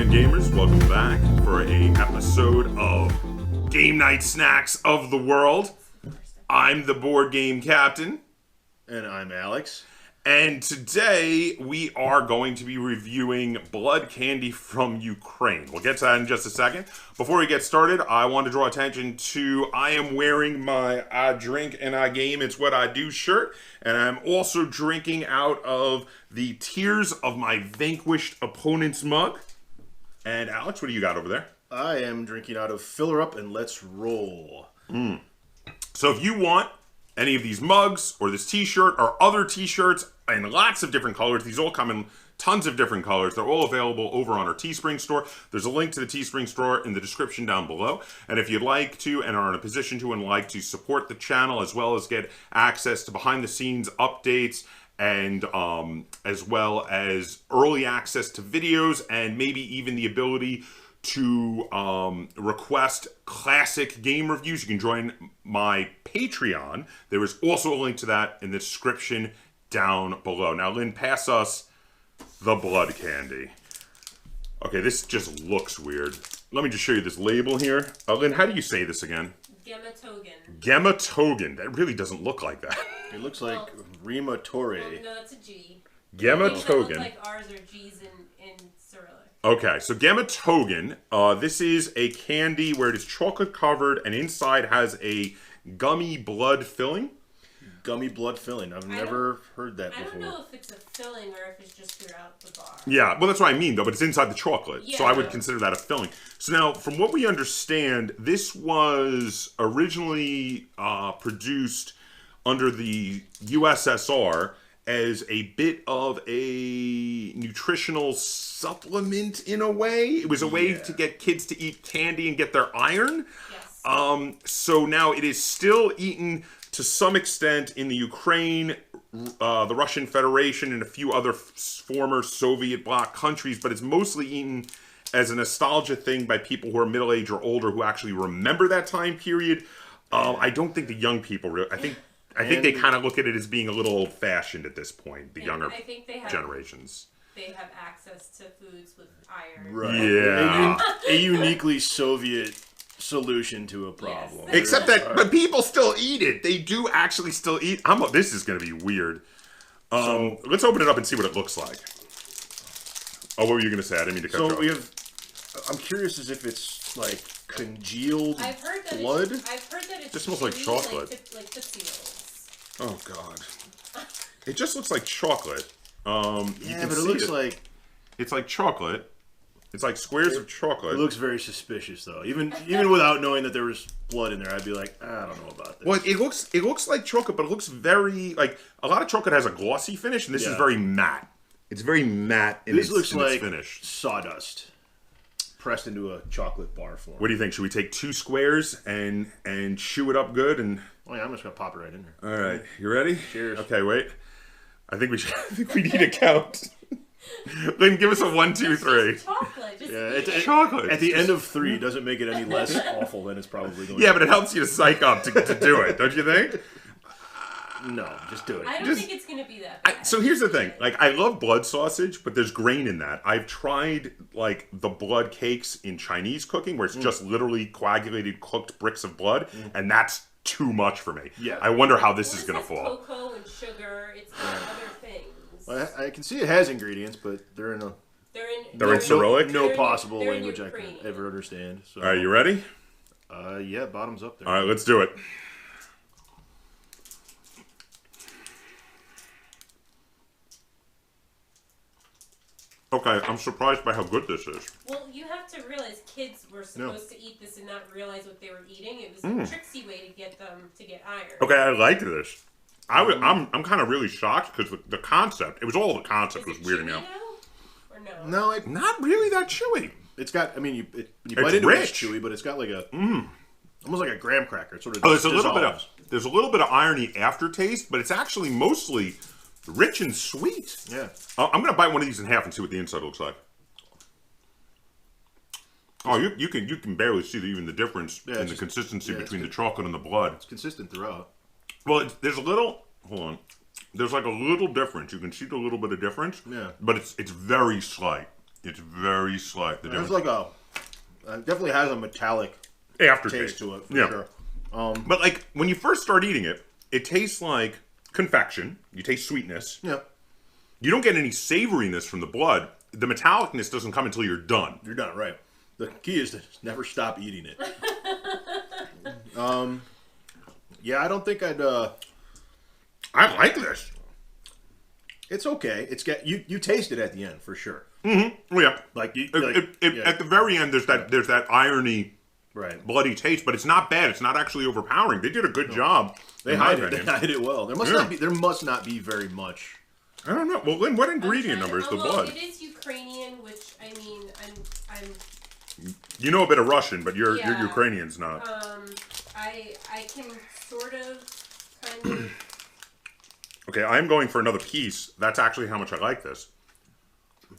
gamers, welcome back for a episode of Game Night Snacks of the World. I'm the board game captain. And I'm Alex. And today we are going to be reviewing blood candy from Ukraine. We'll get to that in just a second. Before we get started, I want to draw attention to I am wearing my I Drink and I Game It's What I Do shirt. And I'm also drinking out of the Tears of My Vanquished Opponent's mug. And Alex, what do you got over there? I am drinking out of Filler Up and Let's Roll. So if you want any of these mugs or this t-shirt or other t-shirts in lots of different colors, these all come in tons of different colors. They're all available over on our Teespring store. There's a link to the Teespring store in the description down below. And if you'd like to and are in a position to and like to support the channel as well as get access to behind the scenes updates and as well as early access to videos and maybe even the ability to request classic game reviews, you can join my Patreon. There is also a link to that in the description down below. Now, Lynn, pass us the blood candy. Okay, this just looks weird. Let me just show you this label here. Lynn, how do you say this again? Gematogen. Gematogen. That really doesn't look like that. It looks like Rematore. Well, no, that's a G. Gematogen. Look like ours are G's in Cyrillic. Okay, so Gematogen, this is a candy where it is chocolate covered and inside has a gummy blood filling. Gummy blood filling. I've never heard that before. I don't know if it's a filling or if it's just throughout the bar. Yeah, well, that's what I mean, though, but it's inside the chocolate. Yeah. So I would consider that a filling. So now, from what we understand, this was originally produced under the USSR as a bit of a nutritional supplement in a way. It was a way to get kids to eat candy and get their iron. Yes. So now it is still eaten to some extent in the Ukraine, the Russian Federation, and a few other former Soviet bloc countries, but it's mostly eaten as a nostalgia thing by people who are middle-aged or older who actually remember that time period. I don't think the young people really... I think they kind of look at it as being a little old-fashioned at this point, the younger generations. They have access to foods with iron. Right. Yeah. A uniquely Soviet solution to a problem. Yes. Except that, but people still eat it. They do actually still eat. This is going to be weird. Let's open it up and see what it looks like. Oh, what were you going to say? I didn't mean to cut you off. I'm curious as if it's like congealed blood. I've heard that it Just smells like chocolate. Like Tootsie Rolls. Oh God! It just looks like chocolate. Yeah, but it looks like it's like chocolate. It's like squares of chocolate. It looks very suspicious, though. Even without knowing that there was blood in there, I'd be like, I don't know about this. Well, it looks like chocolate, but it looks very like a lot of chocolate has a glossy finish, and this is very matte. It's very matte in its finish. Sawdust pressed into a chocolate bar form. What do you think? Should we take 2 squares and chew it up good and? Oh yeah, I'm just gonna pop it right in there. All right, you ready? Cheers. Okay, wait. I think we need a count. Then give us a 1, 2, 3. Chocolate. Yeah, Chocolate. At the end of 3 doesn't make it any less awful than it's probably going. Yeah, but it helps you to psych up to do it, don't you think? No, just do it. I don't think it's going to be that bad. So here's the thing. Like, I love blood sausage, but there's grain in that. I've tried, like, the blood cakes in Chinese cooking, where it's just literally coagulated, cooked bricks of blood, and that's too much for me. Yeah. I wonder how this is going to fall. Cocoa and sugar. It's got other things. Well, I can see it has ingredients, but they're in Cyrillic? No possible they're in language I Ukrainian. can ever understand. So. All right, you ready? Yeah, bottoms up there. All right, let's do it. Okay, I'm surprised by how good this is. Well, you have to realize kids were supposed to eat this and not realize what they were eating. It was a tricksy way to get them to get iron. Okay, I like this. I'm kind of really shocked because the concept, the concept was weirding me out. Or no? No, Not really that chewy. it's got. I mean, you bite into it, it's chewy, but it's got like a almost like a graham cracker. It sort of there's a little bit of irony aftertaste, but it's actually mostly rich and sweet. Yeah. I'm gonna bite one of these in half and see what the inside looks like. Oh, you can barely see even the difference in the consistency between the chocolate and the blood. It's consistent throughout. Well, there's a little. Hold on. There's like a little difference. You can see the little bit of difference. Yeah. But it's very slight. It's very slight. It's like it definitely has a metallic aftertaste taste to it, for sure. But like when you first start eating it, it tastes like confection. You taste sweetness. Yeah. You don't get any savoriness from the blood. The metallicness doesn't come until you're done. You're done, right. The key is to never stop eating it. Yeah, I don't think I'd... I like this. It's okay. You taste it at the end, for sure. Mm-hmm. Yeah. Like, At the very end, there's that irony, right, bloody taste, but it's not bad. It's not actually overpowering. They did a good job. They hide it. They hide it well. There must not be very much. I don't know. Well, Lynn, what ingredient number is the blood? It is Ukrainian, which I mean, I'm. You know a bit of Russian, but you're Ukrainian's not. I can sort of, kind of. Okay, I'm going for another piece. That's actually how much I like this.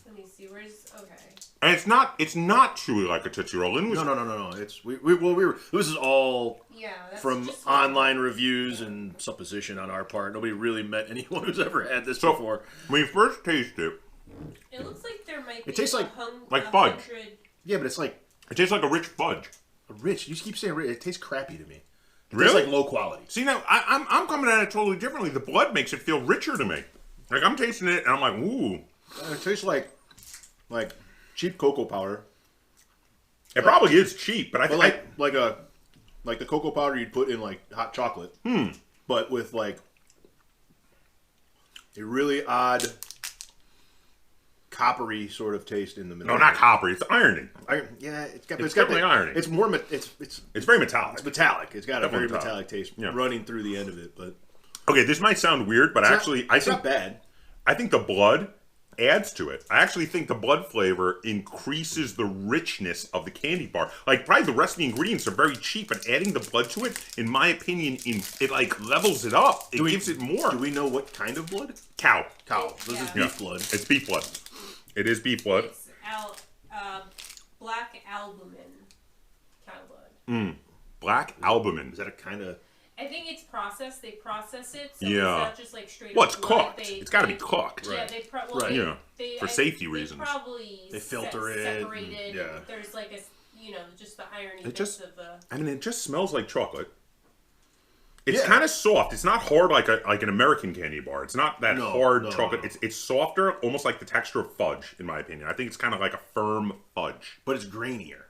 Let me see. Okay. And it's not truly like a Tootsie Roll. Lynn was, No. This is all from online reviews and supposition on our part. Nobody really met anyone who's ever had this before. When you first taste it, it looks like there might be. It tastes like fudge. Yeah, but it's like it tastes like a rich fudge. You keep saying rich. It tastes crappy to me. It really? tastes like low quality. See, now I'm coming at it totally differently. The blood makes it feel richer to me. Like I'm tasting it and I'm like, ooh. It tastes like cheap cocoa powder. It probably is cheap, but I think like the cocoa powder you'd put in like hot chocolate. But with like a really odd coppery sort of taste in the middle. No, not coppery. It's irony. Yeah, it's definitely irony. It's more. It's very metallic. It's metallic. It's got definitely a very metallic taste running through the end of it. But okay, this might sound weird, but it's not bad. I think the blood adds to it. I actually think the blood flavor increases the richness of the candy bar. Like probably the rest of the ingredients are very cheap, but adding the blood to it, in my opinion, it like levels it up. It gives it more. Do we know what kind of blood? Cow. This is beef blood. It's beef blood. It is beef blood. It's black albumin cow blood. Black albumin. Is that a kind of... I think it's processed. They process it, so yeah. it's not just like straight. Well, it's blood. cooked. It's got to be cooked. Yeah, right. For safety reasons. They filter it. Separated. Yeah. There's like just the irony of the. I mean, it just smells like chocolate. It's kind of soft. It's not hard like an American candy bar. It's not that hard chocolate. No. It's softer, almost like the texture of fudge, in my opinion. I think it's kind of like a firm fudge. But it's grainier.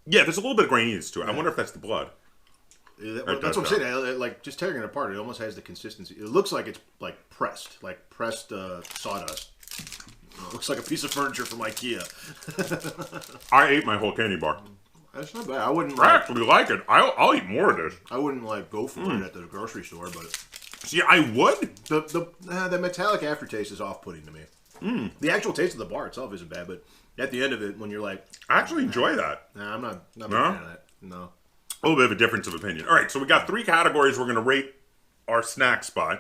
Yeah, there's a little bit of graininess to it. I wonder if that's the blood. That's what I'm saying. Like just tearing it apart, it almost has the consistency. It looks like it's like pressed sawdust. It looks like a piece of furniture from IKEA. I ate my whole candy bar. That's not bad. I wouldn't. I actually like it. I'll eat more of this. I wouldn't go for it at the grocery store, but see, I would. The metallic aftertaste is off-putting to me. The actual taste of the bar itself isn't bad, but at the end of it, when you're like, I actually enjoy that. Nah, I'm not a big fan of that. No. A little bit of a difference of opinion. All right, so we got 3 categories we're going to rate our snacks by.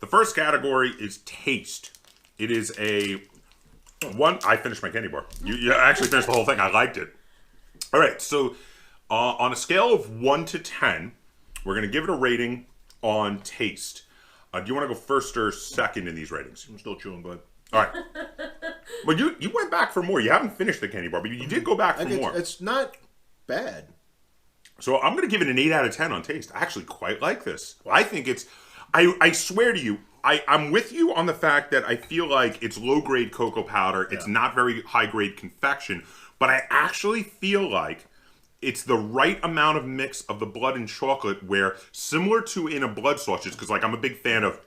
The first category is taste. It is I finished my candy bar. You actually finished the whole thing. I liked it. All right, so on a scale of 1 to 10, we're going to give it a rating on taste. Do you want to go first or second in these ratings? I'm still chewing, bud. All right. But you went back for more. You haven't finished the candy bar, but you did go back for more. It's not bad. So I'm going to give it an 8 out of 10 on taste. I actually quite like this. I think it's... I swear to you, I'm with you on the fact that I feel like it's low-grade cocoa powder. It's not very high-grade confection. But I actually feel like it's the right amount of mix of the blood and chocolate where, similar to in a blood sausage, because like I'm a big fan of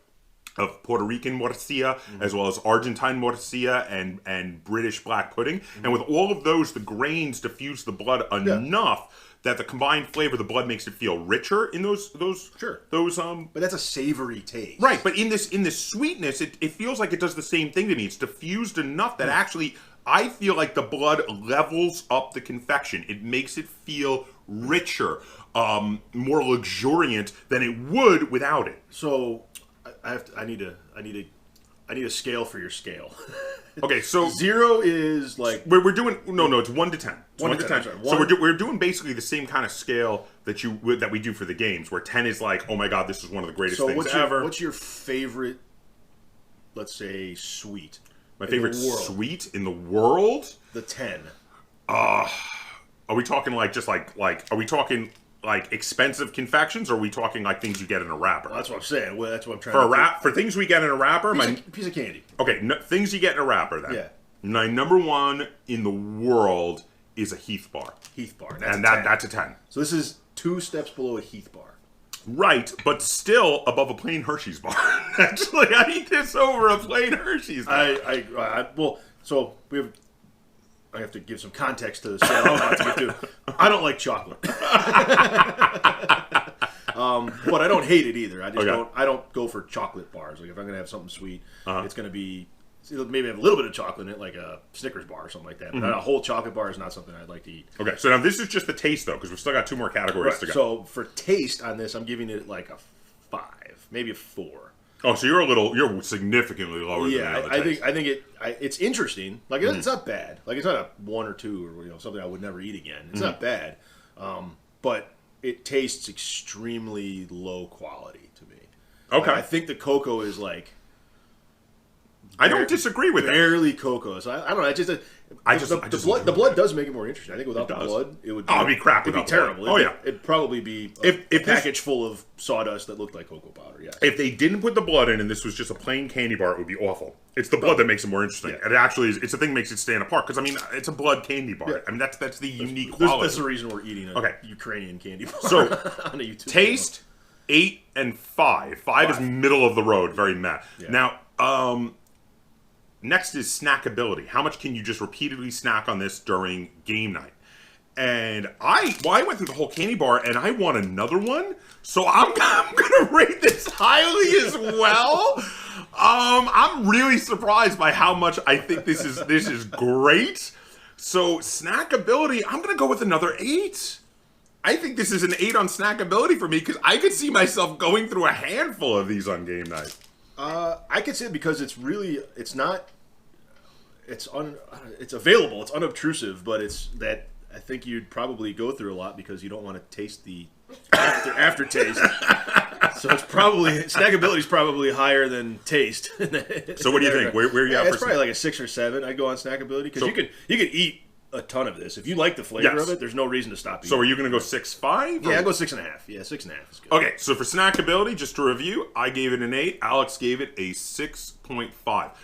Puerto Rican morcilla, as well as Argentine morcilla and British black pudding. And with all of those, the grains diffuse the blood enough that the combined flavor, the blood makes it feel richer in those. But that's a savory taste, right? But in this sweetness, it feels like it does the same thing to me. It's diffused enough that actually I feel like the blood levels up the confection. It makes it feel richer, more luxuriant than it would without it. So I need a scale for your scale. Okay, so 0 is like we're doing it's 1 to 10. 1 to 10. Sorry, so we're doing basically the same kind of scale that we do for the games, where 10 is like, oh my god, this is one of the greatest things ever. What's your favorite, let's say, sweet? My favorite sweet in the world? The 10. Are we talking are we talking like expensive confections, or are we talking like things you get in a wrapper? Well, that's what I'm saying. Well, that's what I'm trying for things we get in a wrapper, piece of candy. Okay, things you get in a wrapper then. Yeah. My number one in the world is a Heath bar. Heath bar. That's a 10. So this is 2 steps below a Heath bar. Right, but still above a plain Hershey's bar. Actually, I eat this over a plain Hershey's bar. I have to give some context to this. I don't like chocolate, but I don't hate it either. I don't go for chocolate bars. Like if I'm gonna have something sweet, it's gonna be maybe have a little bit of chocolate in it, like a Snickers bar or something like that. But a whole chocolate bar is not something I'd like to eat. Okay, so now this is just the taste though, because we've still got 2 more categories to go. So for taste on this, I'm giving it like a 5, maybe a 4. Oh, so you're significantly lower than the other taste. I think it's interesting. Like it's not bad. Like it's not a 1 or 2 or something I would never eat again. It's not bad, but it tastes extremely low quality to me. Okay, I think the cocoa is like. I don't disagree with barely cocoa. So I don't know. The blood does make it more interesting. I think without the blood, it would. It'd be crap. It'd be terrible. It'd probably be a package full of sawdust that looked like cocoa powder. Yeah. If they didn't put the blood in and this was just a plain candy bar, it would be awful. It's the blood that makes it more interesting. Yeah. It actually is. It's the thing that makes it stand apart. Because I mean, it's a blood candy bar. Yeah. I mean, that's the unique quality. That's the reason we're eating a Ukrainian candy bar. So on a YouTube taste 8 and 5. 5 is middle of the road. Very meh. Yeah. Now. Next is snackability. How much can you just repeatedly snack on this during game night? And I went through the whole candy bar and I want another one. So I'm going to rate this highly as well. I'm really surprised by how much I think this is great. So snackability, I'm going to go with another 8. I think this is an 8 on snackability for me because I could see myself going through a handful of these on game night. I could say it because it's available, it's unobtrusive, but it's that I think you'd probably go through a lot because you don't want to taste the aftertaste. So it's probably snackability is probably higher than taste. So what do you think? Where are you at? It's probably like a 6 or 7. I'd go on snackability because you could eat a ton of this if you like the flavor of it. There's no reason to stop eating. So are you going to go 6.5? Yeah, I go 6.5. Yeah, 6.5 is good. Okay, so for snackability, just to review, I gave it an 8. Alex gave it a 6.5. Right.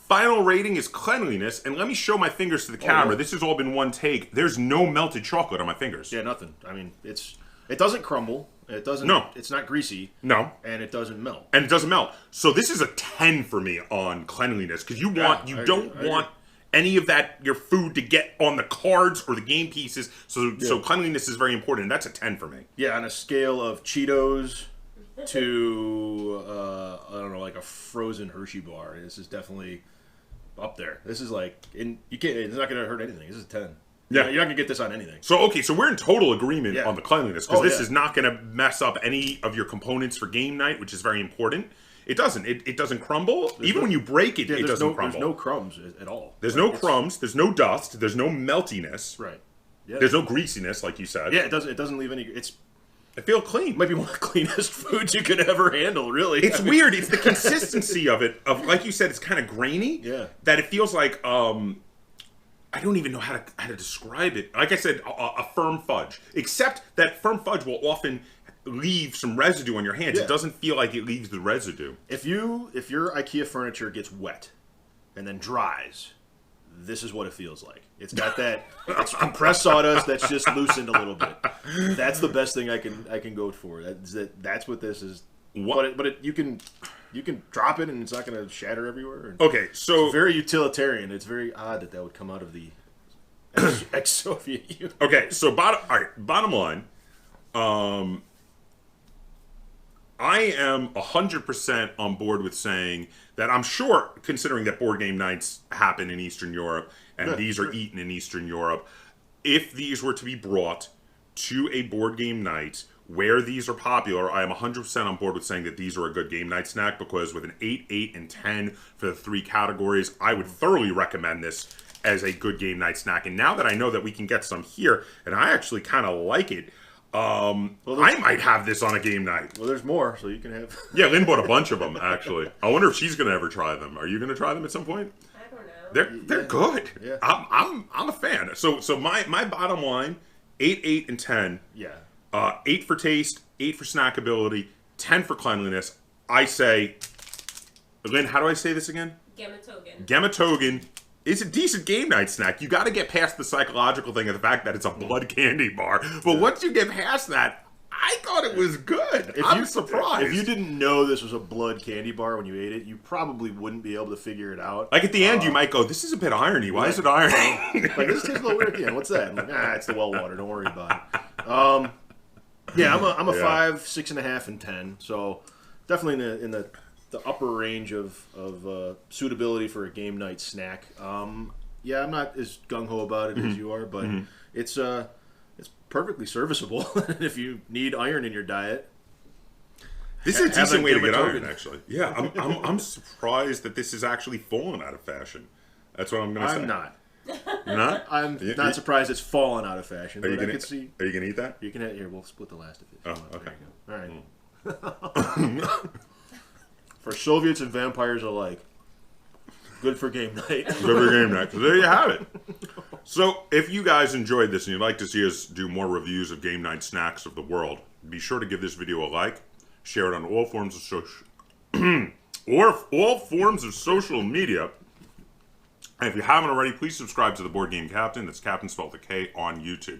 Final rating is cleanliness, and let me show my fingers to the camera. This has all been one take. There's no melted chocolate on my fingers. Yeah, nothing. I mean, it doesn't crumble. It doesn't. No, it's not greasy. No, and it doesn't melt. So this is a 10 for me on cleanliness because you don't want any of that your food to get on the cards or the game pieces. So cleanliness is very important, and that's a 10 for me. Yeah, on a scale of Cheetos to I don't know, like a frozen Hershey bar, this is definitely up there. This is like, it's not going to hurt anything. This is a 10. Yeah, you're not going to get this on anything. So we're in total agreement on the cleanliness because this is not going to mess up any of your components for game night, which is very important. It doesn't. It doesn't crumble. Even when you break it, it doesn't crumble. There's no crumbs at all. There's no crumbs. There's no dust. There's no meltiness. Right. Yeah. There's no greasiness, like you said. Yeah, it doesn't leave any. I feel clean. Might be one of the cleanest foods you could ever handle, really. It's weird. It's the consistency of it. Like you said, it's kind of grainy. Yeah. That it feels like, I don't even know how to describe it. Like I said, a firm fudge. Except that firm fudge will often leave some residue on your hands. Yeah. It doesn't feel like it leaves the residue. If your IKEA furniture gets wet and then dries, this is what it feels like. It's got that it's compressed sawdust that's just loosened a little bit. That's the best thing I can go for. That's what this is. But you can drop it and it's not going to shatter everywhere. Okay, so it's very utilitarian. It's very odd that would come out of the ex-Soviet Union. Okay, so bottom line, I am 100% on board with saying that I'm sure, considering that board game nights happen in Eastern Europe and these are eaten in Eastern Europe, if these were to be brought to a board game night where these are popular, I am 100% on board with saying that these are a good game night snack because with an 8, 8, and 10 for the 3 categories, I would thoroughly recommend this as a good game night snack. And now that I know that we can get some here, and I actually kind of like it, I might have this on a game night. Well, there's more, so you can have... Yeah, Lynn bought a bunch of them, actually. I wonder if she's going to ever try them. Are you going to try them at some point? I haven't They're good. Yeah. I'm a fan. So my bottom line, 8, 8, and 10. Yeah. 8 for taste, 8 for snackability, 10 for cleanliness. I say, Lynn, how do I say this again? Gematogen. Gematogen is a decent game night snack. You got to get past the psychological thing of the fact that it's a blood candy bar. But once you get past that, I thought it was good. I'm surprised. If you didn't know this was a blood candy bar when you ate it, you probably wouldn't be able to figure it out. Like at the end, you might go, "This is a bit irony. Why is it irony?" Like, this tastes a little weird at the end. What's that? I'm like, it's the well water. Don't worry about it. Yeah, I'm a 5, 6.5, and 10. So definitely in the upper range of suitability for a game night snack. Yeah, I'm not as gung ho about it as you are, but it's perfectly serviceable if you need iron in your diet. This is a decent way to get Gematogen. iron, actually. Yeah, I'm surprised that this is actually fallen out of fashion. That's what I'm going to say. I'm not. You're not? I'm not surprised it's fallen out of fashion. Are you But I going can see. to eat that? You can have here. We'll split the last of it. Oh, okay. There you go. All right. For Soviets and vampires alike, good for game night. Good for game night. So there you have it. So if you guys enjoyed this and you'd like to see us do more reviews of game night snacks of the world, be sure to give this video a like, share it on all forms of social all forms of social media. And if you haven't already, please subscribe to the Board Game Captain. That's Captain spelled with a K on YouTube.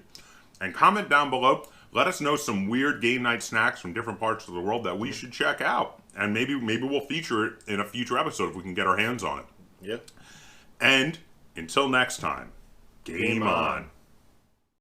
And comment down below. Let us know some weird game night snacks from different parts of the world that we should check out. And maybe we'll feature it in a future episode if we can get our hands on it. Yep. And until next time, game on.